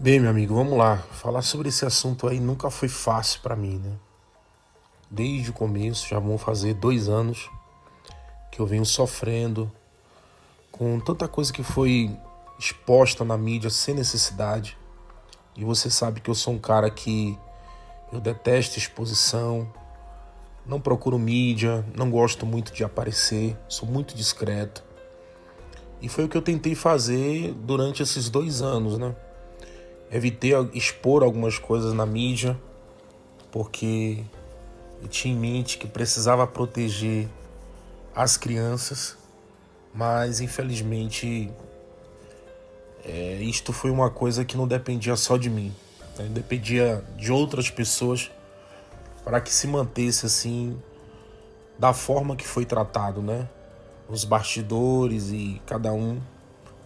Bem, meu amigo, vamos lá. Falar sobre esse assunto aí nunca foi fácil pra mim, né? Desde o começo, já vão fazer 2 anos que eu venho sofrendo com tanta coisa que foi exposta na mídia sem necessidade. E você sabe que eu sou um cara que eu detesto exposição, não procuro mídia, não gosto muito de aparecer, sou muito discreto. E foi o que eu tentei fazer durante esses 2 anos, né? Evitei expor algumas coisas na mídia, porque eu tinha em mente que precisava proteger as crianças, mas infelizmente isto foi uma coisa que não dependia só de mim, né? Dependia de outras pessoas para que se mantesse assim da forma que foi tratado, né? Os bastidores e cada um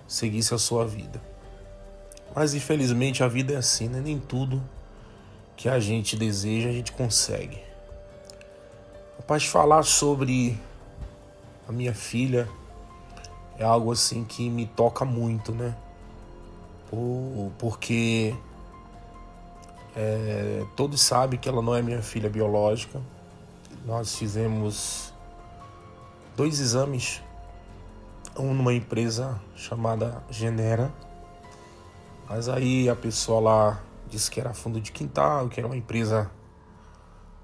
seguisse a sua vida. Mas infelizmente a vida é assim, né? Nem tudo que a gente deseja a gente consegue. Rapaz, falar sobre a minha filha é algo assim que me toca muito, né? Porque todos sabem que ela não é minha filha biológica. Nós fizemos 2 exames, um numa empresa chamada Genera, mas aí a pessoa lá disse que era fundo de quintal, que era uma empresa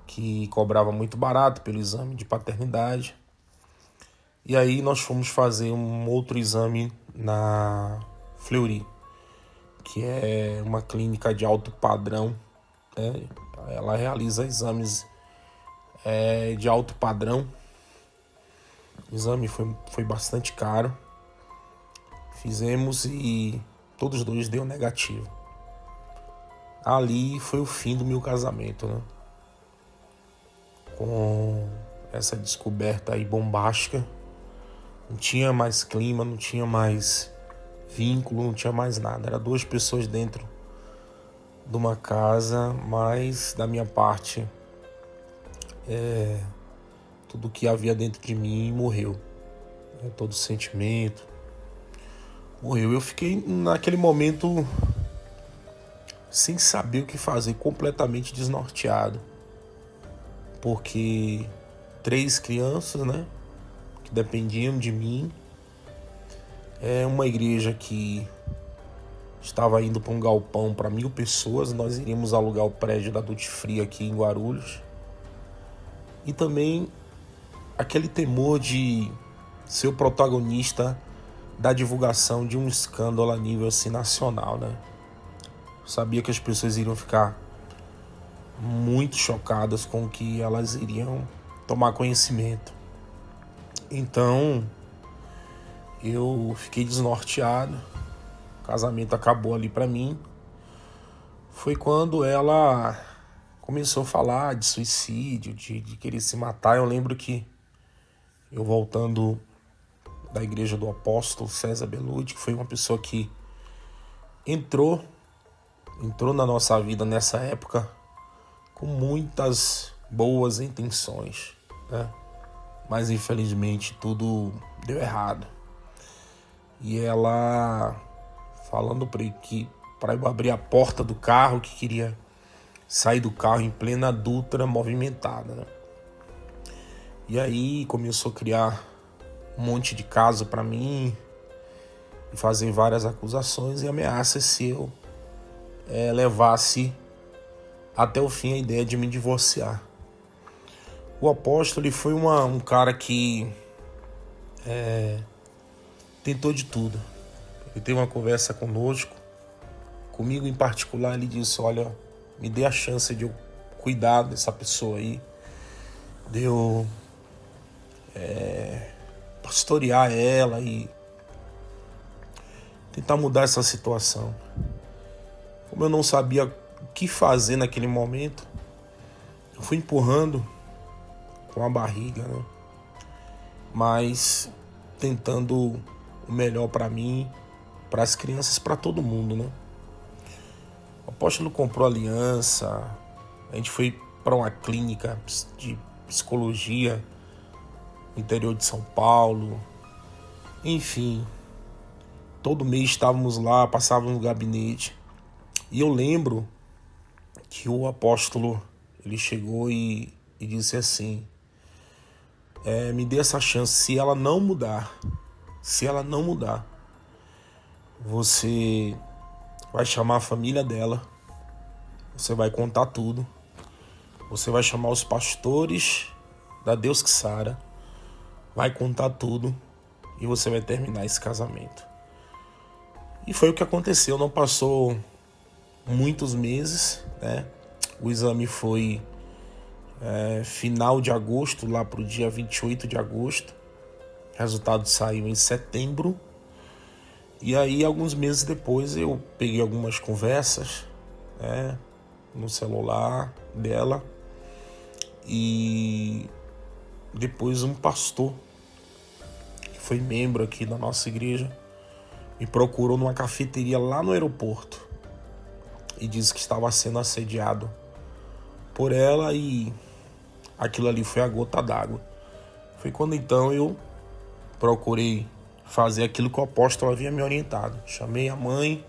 que cobrava muito barato pelo exame de paternidade. E aí nós fomos fazer um outro exame na Fleury, que é uma clínica de alto padrão, né? Ela realiza exames de alto padrão. O exame foi bastante caro. Fizemos e todos os dois deu negativo. Ali foi o fim do meu casamento, né? Com essa descoberta aí bombástica, não tinha mais clima, não tinha mais vínculo, não tinha mais nada. Era duas pessoas dentro de uma casa, mas da minha parte, tudo que havia dentro de mim morreu. Todo sentimento morreu. Eu fiquei naquele momento sem saber o que fazer, completamente desnorteado. Porque 3 crianças, né, que dependiam de mim. É uma igreja que estava indo para um galpão para 1.000 pessoas. Nós iríamos alugar o prédio da Duty Free aqui em Guarulhos. E também aquele temor de ser o protagonista da divulgação de um escândalo a nível assim, nacional, né? Eu sabia que as pessoas iriam ficar muito chocadas com o que elas iriam tomar conhecimento. Então eu fiquei desnorteado. O casamento acabou ali pra mim. Foi quando ela começou a falar de suicídio, de querer se matar. Eu lembro que eu voltando da igreja do apóstolo César Belucci, que foi uma pessoa que entrou na nossa vida nessa época com muitas boas intenções, né? Mas infelizmente tudo deu errado. E ela falando para eu abrir a porta do carro, que queria sair do carro em plena Dutra movimentada, né? E aí começou a criar um monte de caso para mim e fazer várias acusações e ameaças se eu levasse até o fim a ideia de me divorciar. O apóstolo ele foi um cara que tentou de tudo. Ele teve uma conversa comigo em particular. Ele disse: olha, me dê a chance de eu cuidar dessa pessoa aí, de eu pastorear ela e tentar mudar essa situação. Como eu não sabia o que fazer naquele momento, eu fui empurrando com a barriga, né? Mas tentando o melhor para mim, para as crianças, para todo mundo, né? O apóstolo comprou aliança, a gente foi para uma clínica de psicologia no interior de São Paulo. Enfim, todo mês estávamos lá, passávamos no gabinete. E eu lembro que o apóstolo, ele chegou e disse assim, me dê essa chance, se ela não mudar, você vai chamar a família dela, você vai contar tudo, você vai chamar os pastores da Deus que Sara, vai contar tudo e você vai terminar esse casamento. E foi o que aconteceu, não passou muitos meses, né? O exame foi final de agosto, lá pro dia 28 de agosto. O resultado saiu em setembro. E aí, alguns meses depois, eu peguei algumas conversas, né, no celular dela. E depois um pastor, que foi membro aqui da nossa igreja, me procurou numa cafeteria lá no aeroporto e disse que estava sendo assediado por ela, e aquilo ali foi a gota d'água. Foi quando então eu procurei fazer aquilo que o apóstolo havia me orientado. Chamei a mãe,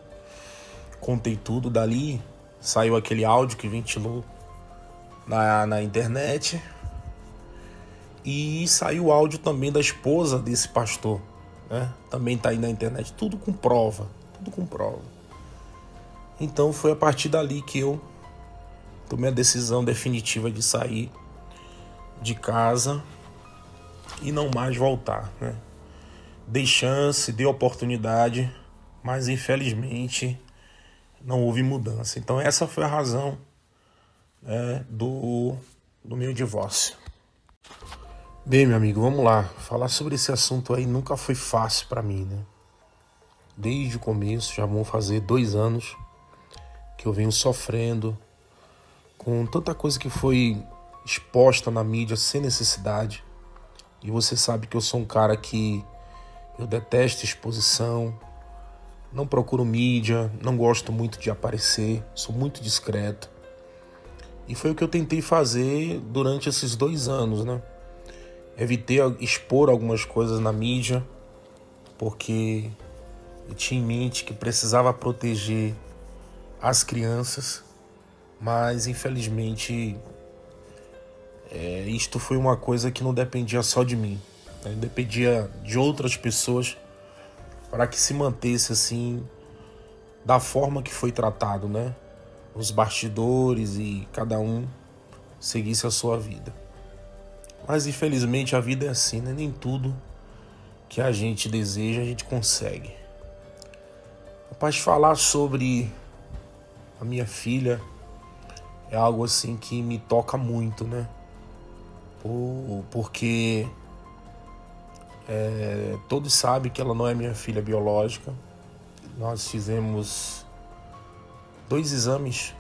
contei tudo. Dali saiu aquele áudio que ventilou na internet, e saiu o áudio também da esposa desse pastor, né? Também tá aí na internet, tudo com prova. Então foi a partir dali que eu tomei a decisão definitiva de sair de casa e não mais voltar, né? Dei chance, dei oportunidade, mas infelizmente não houve mudança. Então essa foi a razão, né, do meu divórcio. Bem, meu amigo, vamos lá. Falar sobre esse assunto aí nunca foi fácil pra mim, né? Desde o começo, já vão fazer 2 anos que eu venho sofrendo com tanta coisa que foi exposta na mídia sem necessidade. E você sabe que eu sou um cara que eu detesto exposição, não procuro mídia, não gosto muito de aparecer, sou muito discreto. E foi o que eu tentei fazer durante esses 2 anos, né? Evitei expor algumas coisas na mídia, porque eu tinha em mente que precisava proteger as crianças, mas infelizmente isto foi uma coisa que não dependia só de mim, né? Dependia de outras pessoas para que se mantesse assim da forma que foi tratado, né? Os bastidores, e cada um seguisse a sua vida. Mas infelizmente a vida é assim, né? Nem tudo que a gente deseja a gente consegue. Rapaz, falar sobre a minha filha é algo assim que me toca muito, né? Porque todos sabem que ela não é minha filha biológica. Nós fizemos 2 exames,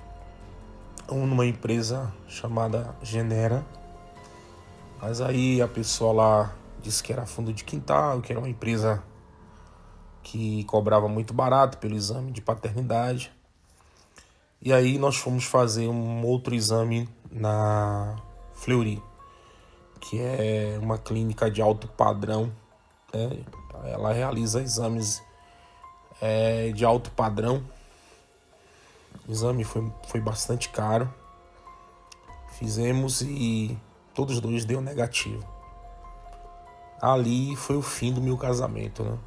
um numa empresa chamada Genera, mas aí a pessoa lá disse que era fundo de quintal, que era uma empresa que cobrava muito barato pelo exame de paternidade. E aí nós fomos fazer um outro exame na Fleury, que é uma clínica de alto padrão, né? Ela realiza exames de alto padrão. O exame foi bastante caro. Fizemos e todos 2 deu negativo. Ali foi o fim do meu casamento, né?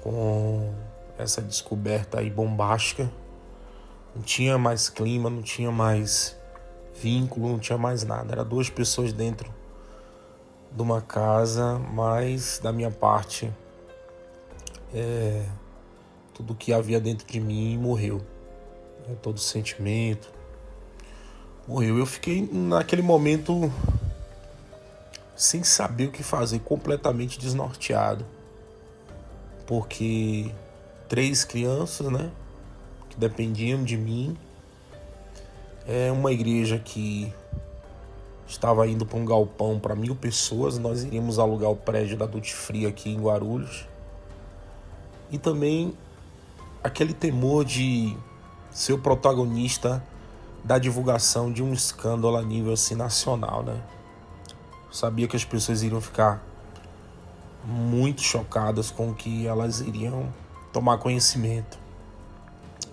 Com essa descoberta aí bombástica, não tinha mais clima, não tinha mais vínculo, não tinha mais nada. Era 2 pessoas dentro de uma casa, mas da minha parte, tudo que havia dentro de mim morreu. Todo sentimento morreu. Eu fiquei naquele momento sem saber o que fazer, completamente desnorteado. Porque 3 crianças, né, que dependiam de mim. Uma igreja que estava indo para um galpão para 1.000 pessoas. Nós iríamos alugar o prédio da Duty Free aqui em Guarulhos. E também aquele temor de ser o protagonista da divulgação de um escândalo a nível assim, nacional, né? Eu sabia que as pessoas iriam ficar muito chocadas com o que elas iriam tomar conhecimento.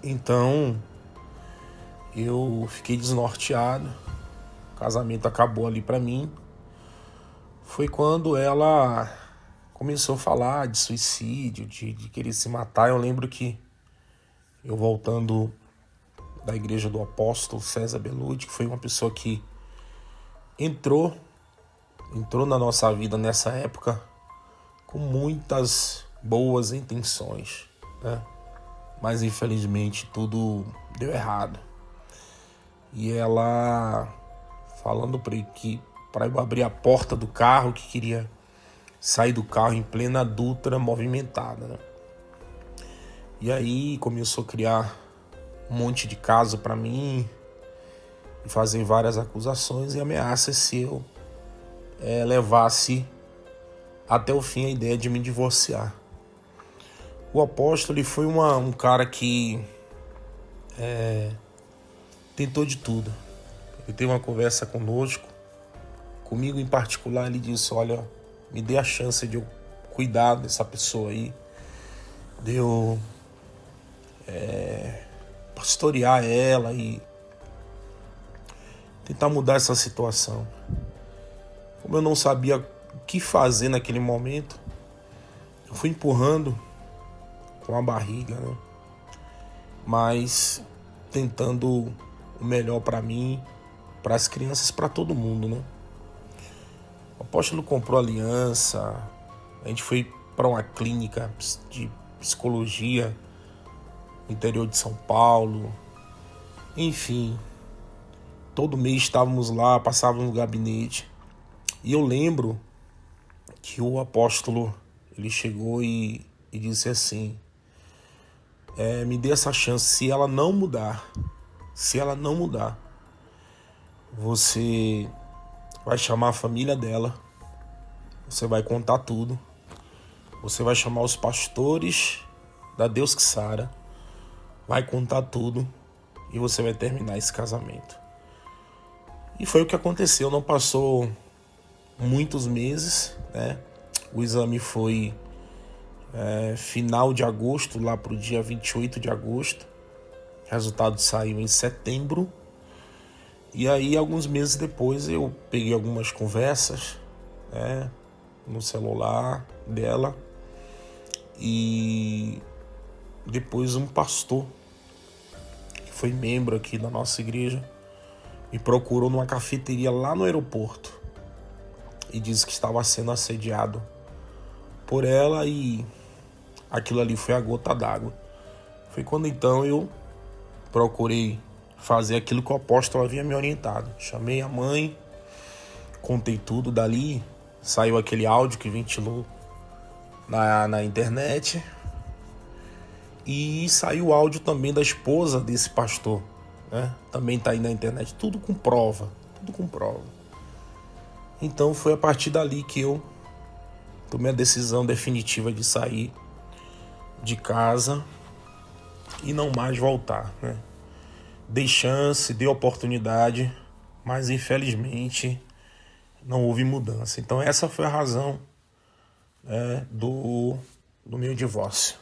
Então eu fiquei desnorteado, o casamento acabou ali pra mim. Foi quando ela começou a falar de suicídio, de querer se matar. Eu lembro que eu voltando da igreja do apóstolo César Belucci, que foi uma pessoa que entrou na nossa vida nessa época com muitas boas intenções, né? Mas infelizmente tudo deu errado. E ela falando para eu abrir a porta do carro, que queria sair do carro em plena Dutra movimentada, né? E aí começou a criar um monte de caso para mim e fazer várias acusações e ameaças se eu levasse até o fim a ideia de me divorciar. O apóstolo, ele foi um cara que tentou de tudo. Ele teve uma conversa comigo em particular. Ele disse: olha, me dê a chance de eu cuidar dessa pessoa aí, de eu pastorear ela e tentar mudar essa situação. Como eu não sabia o que fazer naquele momento, eu fui empurrando com a barriga, né? Mas tentando o melhor para mim, para as crianças, para todo mundo, né? O apóstolo comprou aliança, a gente foi para uma clínica de psicologia no interior de São Paulo. Enfim, todo mês estávamos lá, passávamos no gabinete. E eu lembro que o apóstolo, ele chegou e disse assim: me dê essa chance. Se ela não mudar, você vai chamar a família dela, você vai contar tudo, você vai chamar os pastores da Deus que Sara, vai contar tudo e você vai terminar esse casamento. E foi o que aconteceu. Não passou muitos meses, né? O exame foi final de agosto, lá pro dia 28 de agosto. O resultado saiu em setembro. E aí, alguns meses depois, eu peguei algumas conversas, né, no celular dela. E depois um pastor, que foi membro aqui da nossa igreja, me procurou numa cafeteria lá no aeroporto e disse que estava sendo assediado por ela, e aquilo ali foi a gota d'água. Foi quando então eu procurei fazer aquilo que o apóstolo havia me orientado. Chamei a mãe, contei tudo. Dali saiu aquele áudio que ventilou na internet, e saiu o áudio também da esposa desse pastor, né? Também tá aí na internet, tudo com prova. Então foi a partir dali que eu tomei a decisão definitiva de sair de casa e não mais voltar, né? Dei chance, dei oportunidade, mas infelizmente não houve mudança. Então essa foi a razão do meu divórcio.